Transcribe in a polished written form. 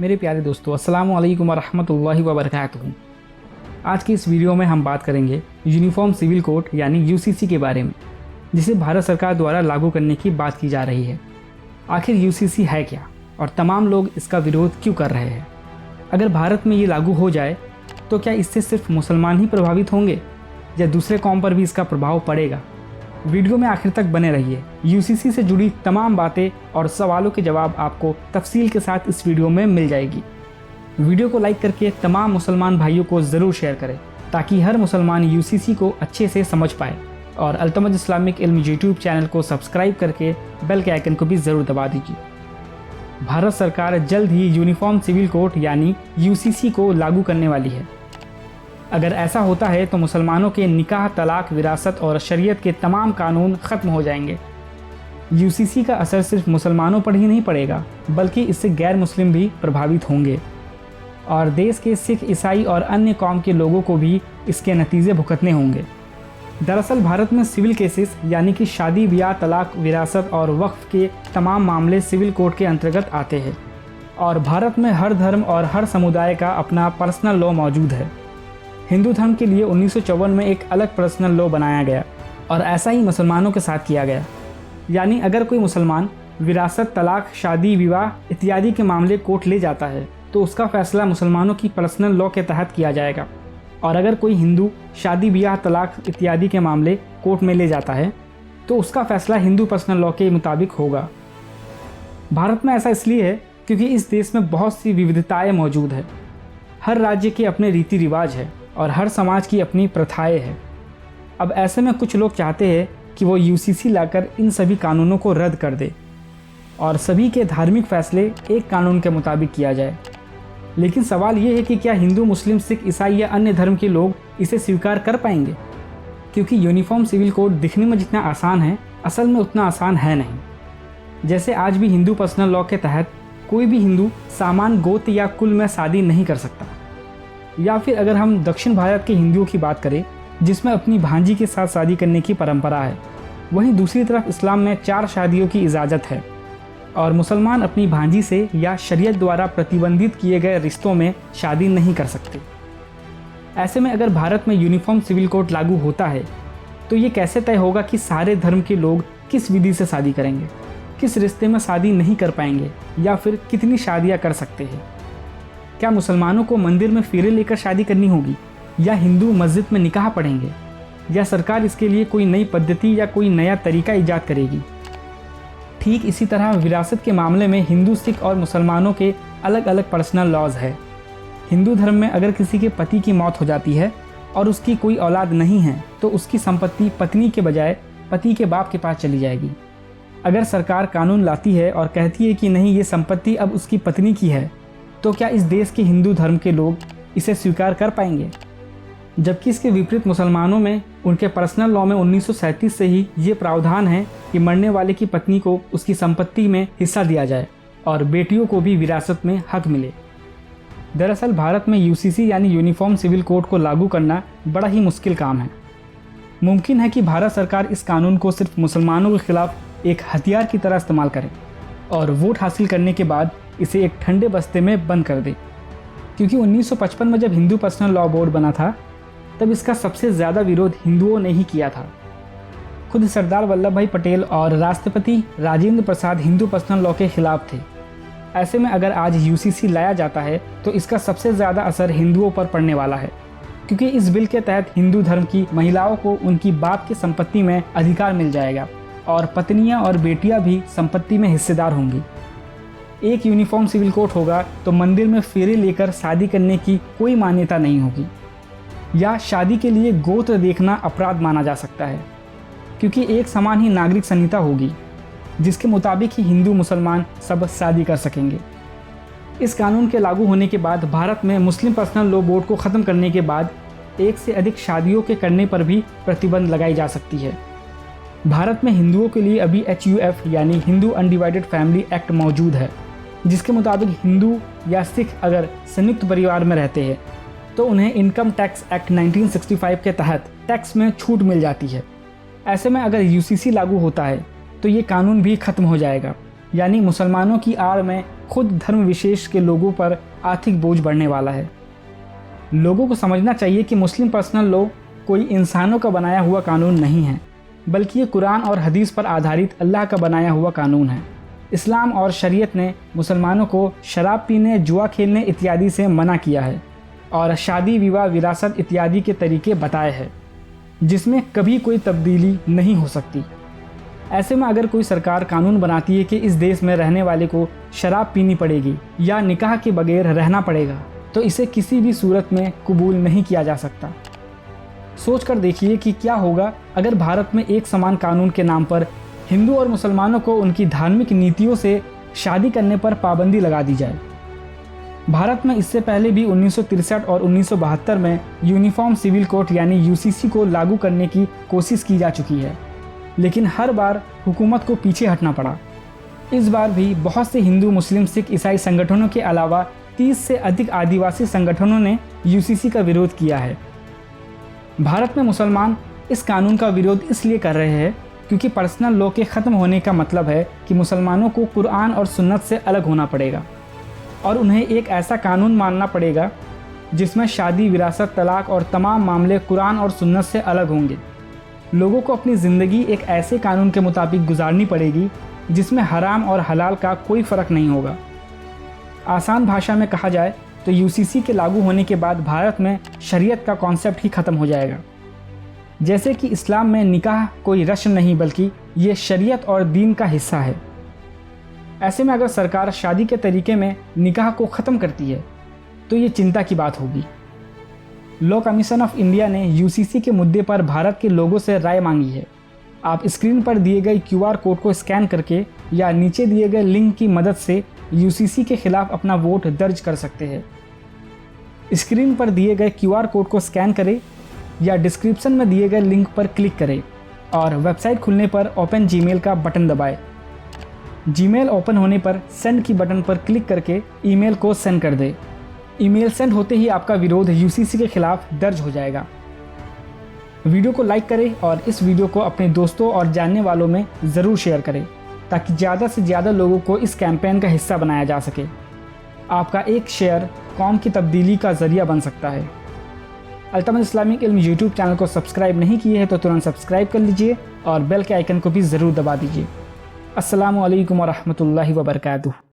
मेरे प्यारे दोस्तों, अस्सलामु अलैकुम वरहमतुल्लाहि वबरकातुहू। आज की इस वीडियो में हम बात करेंगे यूनिफॉर्म सिविल कोड यानी यूसीसी के बारे में, जिसे भारत सरकार द्वारा लागू करने की बात की जा रही है। आखिर यूसीसी है क्या और तमाम लोग इसका विरोध क्यों कर रहे हैं? अगर भारत में ये लागू हो जाए तो क्या इससे सिर्फ मुसलमान ही प्रभावित होंगे या दूसरे कौम पर भी इसका प्रभाव पड़ेगा? वीडियो में आखिर तक बने रहिए। यूसीसी से जुड़ी तमाम बातें और सवालों के जवाब आपको तफसील के साथ इस वीडियो में मिल जाएगी। वीडियो को लाइक करके तमाम मुसलमान भाइयों को ज़रूर शेयर करें ताकि हर मुसलमान यूसीसी को अच्छे से समझ पाए, और अल्तमज इस्लामिक इल्म यूट्यूब चैनल को सब्सक्राइब करके बेल के आइकन को भी ज़रूर दबा दीजिए। भारत सरकार जल्द ही यूनिफॉर्म सिविल कोड यानी यूसीसी को लागू करने वाली है। अगर ऐसा होता है तो मुसलमानों के निकाह, तलाक, विरासत और शरीयत के तमाम कानून ख़त्म हो जाएंगे। यूसीसी का असर सिर्फ मुसलमानों पर ही नहीं पड़ेगा, बल्कि इससे गैर मुस्लिम भी प्रभावित होंगे, और देश के सिख, ईसाई और अन्य कौम के लोगों को भी इसके नतीजे भुगतने होंगे। दरअसल भारत में सिविल केसेस यानी कि शादी, ब्याह, तलाक, विरासत और वक्फ के तमाम मामले सिविल कोड के अंतर्गत आते हैं, और भारत में हर धर्म और हर समुदाय का अपना पर्सनल लॉ मौजूद है। हिंदू धर्म के लिए 1954 में एक अलग पर्सनल लॉ बनाया गया, और ऐसा ही मुसलमानों के साथ किया गया। यानी अगर कोई मुसलमान विरासत, तलाक, शादी, विवाह इत्यादि के मामले कोर्ट ले जाता है तो उसका फैसला मुसलमानों की पर्सनल लॉ के तहत किया जाएगा, और अगर कोई हिंदू शादी, ब्याह, तलाक इत्यादि के मामले कोर्ट में ले जाता है तो उसका फैसला हिंदू पर्सनल लॉ के मुताबिक होगा। भारत में ऐसा इसलिए है क्योंकि इस देश में बहुत सी विविधताएँ मौजूद है। हर राज्य के अपने रीति रिवाज है और हर समाज की अपनी प्रथाएं हैं। अब ऐसे में कुछ लोग चाहते हैं कि वो यूसीसी लाकर इन सभी कानूनों को रद्द कर दे और सभी के धार्मिक फैसले एक कानून के मुताबिक किया जाए। लेकिन सवाल ये है कि क्या हिंदू, मुस्लिम, सिख, ईसाई या अन्य धर्म के लोग इसे स्वीकार कर पाएंगे? क्योंकि यूनिफॉर्म सिविल कोड दिखने में जितना आसान है, असल में उतना आसान है नहीं। जैसे आज भी हिंदू पर्सनल लॉ के तहत कोई भी हिंदू सामान, गोत्र या कुल में शादी नहीं कर सकता। या फिर अगर हम दक्षिण भारत के हिंदुओं की बात करें जिसमें अपनी भांजी के साथ शादी करने की परंपरा है, वहीं दूसरी तरफ इस्लाम में 4 शादियों की इजाज़त है, और मुसलमान अपनी भांजी से या शरीयत द्वारा प्रतिबंधित किए गए रिश्तों में शादी नहीं कर सकते। ऐसे में अगर भारत में यूनिफॉर्म सिविल कोड लागू होता है तो ये कैसे तय होगा कि सारे धर्म के लोग किस विधि से शादी करेंगे, किस रिश्ते में शादी नहीं कर पाएंगे, या फिर कितनी शादियाँ कर सकते हैं? क्या मुसलमानों को मंदिर में फेरे लेकर शादी करनी होगी, या हिंदू मस्जिद में निकाह पढ़ेंगे, या सरकार इसके लिए कोई नई पद्धति या कोई नया तरीका ईजाद करेगी? ठीक इसी तरह विरासत के मामले में हिंदू, सिख और मुसलमानों के अलग अलग पर्सनल लॉज है। हिंदू धर्म में अगर किसी के पति की मौत हो जाती है और उसकी कोई औलाद नहीं है तो उसकी संपत्ति पत्नी के बजाय पति के बाप के पास चली जाएगी। अगर सरकार कानून लाती है और कहती है कि नहीं, ये संपत्ति अब उसकी पत्नी की है, तो क्या इस देश के हिंदू धर्म के लोग इसे स्वीकार कर पाएंगे? जबकि इसके विपरीत मुसलमानों में उनके पर्सनल लॉ में 1937 से ही ये प्रावधान है कि मरने वाले की पत्नी को उसकी संपत्ति में हिस्सा दिया जाए और बेटियों को भी विरासत में हक मिले। दरअसल भारत में यूसीसी यानी यूनिफॉर्म सिविल कोड को लागू करना बड़ा ही मुश्किल काम है। मुमकिन है कि भारत सरकार इस कानून को सिर्फ मुसलमानों के खिलाफ एक हथियार की तरह इस्तेमाल करे और वोट हासिल करने के बाद इसे एक ठंडे बस्ते में बंद कर दे। क्योंकि 1955 में जब हिंदू पर्सनल लॉ बोर्ड बना था तब इसका सबसे ज़्यादा विरोध हिंदुओं ने ही किया था। खुद सरदार वल्लभ भाई पटेल और राष्ट्रपति राजेंद्र प्रसाद हिंदू पर्सनल लॉ के खिलाफ थे। ऐसे में अगर आज यूसीसी लाया जाता है तो इसका सबसे ज़्यादा असर हिंदुओं पर पड़ने वाला है, क्योंकि इस बिल के तहत हिंदू धर्म की महिलाओं को उनकी बाप की संपत्ति में अधिकार मिल जाएगा और पत्नियाँ और बेटियाँ भी संपत्ति में हिस्सेदार होंगी। एक यूनिफॉर्म सिविल कोड होगा तो मंदिर में फेरे लेकर शादी करने की कोई मान्यता नहीं होगी, या शादी के लिए गोत्र देखना अपराध माना जा सकता है, क्योंकि एक समान ही नागरिक संहिता होगी जिसके मुताबिक ही हिंदू, मुसलमान सब शादी कर सकेंगे। इस कानून के लागू होने के बाद भारत में मुस्लिम पर्सनल लॉ बोर्ड को ख़त्म करने के बाद एक से अधिक शादियों के करने पर भी प्रतिबंध लगाई जा सकती है। भारत में हिंदुओं के लिए अभी HUF यानी हिंदू अनडिवाइडेड फैमिली एक्ट मौजूद है, जिसके मुताबिक हिंदू या सिख अगर संयुक्त परिवार में रहते हैं तो उन्हें इनकम टैक्स एक्ट 1965 के तहत टैक्स में छूट मिल जाती है। ऐसे में अगर यूसीसी लागू होता है तो ये कानून भी ख़त्म हो जाएगा यानी मुसलमानों की आड़ में खुद धर्म विशेष के लोगों पर आर्थिक बोझ बढ़ने वाला है। लोगों को समझना चाहिए कि मुस्लिम पर्सनल लॉ कोई इंसानों का बनाया हुआ कानून नहीं है, बल्कि ये कुरान और हदीस पर आधारित अल्लाह का बनाया हुआ कानून है। इस्लाम और शरीयत ने मुसलमानों को शराब पीने, जुआ खेलने इत्यादि से मना किया है और शादी, विवाह, विरासत इत्यादि के तरीके बताए हैं, जिसमें कभी कोई तब्दीली नहीं हो सकती। ऐसे में अगर कोई सरकार कानून बनाती है कि इस देश में रहने वाले को शराब पीनी पड़ेगी या निकाह के बगैर रहना पड़ेगा, तो इसे किसी भी सूरत में कबूल नहीं किया जा सकता। सोच कर देखिए कि क्या होगा अगर भारत में एक समान कानून के नाम पर हिंदू और मुसलमानों को उनकी धार्मिक नीतियों से शादी करने पर पाबंदी लगा दी जाए। भारत में इससे पहले भी 1963 और 1972 में यूनिफॉर्म सिविल कोड यानी यूसीसी को लागू करने की कोशिश की जा चुकी है, लेकिन हर बार हुकूमत को पीछे हटना पड़ा। इस बार भी बहुत से हिंदू, मुस्लिम, सिख, ईसाई संगठनों के अलावा 30 से अधिक आदिवासी संगठनों ने यूसीसी का विरोध किया है। भारत में मुसलमान इस कानून का विरोध इसलिए कर रहे हैं क्योंकि पर्सनल लॉ के ख़त्म होने का मतलब है कि मुसलमानों को कुरान और सुन्नत से अलग होना पड़ेगा और उन्हें एक ऐसा कानून मानना पड़ेगा जिसमें शादी, विरासत, तलाक और तमाम मामले कुरान और सुन्नत से अलग होंगे। लोगों को अपनी ज़िंदगी एक ऐसे कानून के मुताबिक गुजारनी पड़ेगी जिसमें हराम और हलाल का कोई फ़र्क नहीं होगा। आसान भाषा में कहा जाए तो यूसीसी के लागू होने के बाद भारत में शरीयत का कॉन्सेप्ट ही ख़त्म हो जाएगा। जैसे कि इस्लाम में निकाह कोई रस्म नहीं बल्कि ये शरीयत और दीन का हिस्सा है। ऐसे में अगर सरकार शादी के तरीके में निकाह को ख़त्म करती है तो ये चिंता की बात होगी। लॉ कमीशन ऑफ इंडिया ने यूसीसी के मुद्दे पर भारत के लोगों से राय मांगी है। आप स्क्रीन पर दिए गए QR कोड को स्कैन करके या नीचे दिए गए लिंक की मदद से यूसीसी के खिलाफ अपना वोट दर्ज कर सकते हैं। स्क्रीन पर दिए गए QR कोड को स्कैन करें या डिस्क्रिप्शन में दिए गए लिंक पर क्लिक करें और वेबसाइट खुलने पर ओपन जीमेल का बटन दबाएं। जीमेल ओपन होने पर सेंड की बटन पर क्लिक करके ईमेल को सेंड कर दें। ईमेल सेंड होते ही आपका विरोध यूसीसी के खिलाफ दर्ज हो जाएगा। वीडियो को लाइक करें और इस वीडियो को अपने दोस्तों और जानने वालों में ज़रूर शेयर करें ताकि ज़्यादा से ज़्यादा लोगों को इस कैंपेन का हिस्सा बनाया जा सके। आपका एक शेयर कौम की तब्दीली का ज़रिया बन सकता है। अल्तमत इस्लामिक इल्म यूट्यूब चैनल को सब्सक्राइब नहीं किए हैं तो तुरंत सब्सक्राइब कर लीजिए और बेल के आइकन को भी ज़रूर दबा दीजिए। अस्सलामु अलैकुम व रहमतुल्लाहि व बरकातुहू।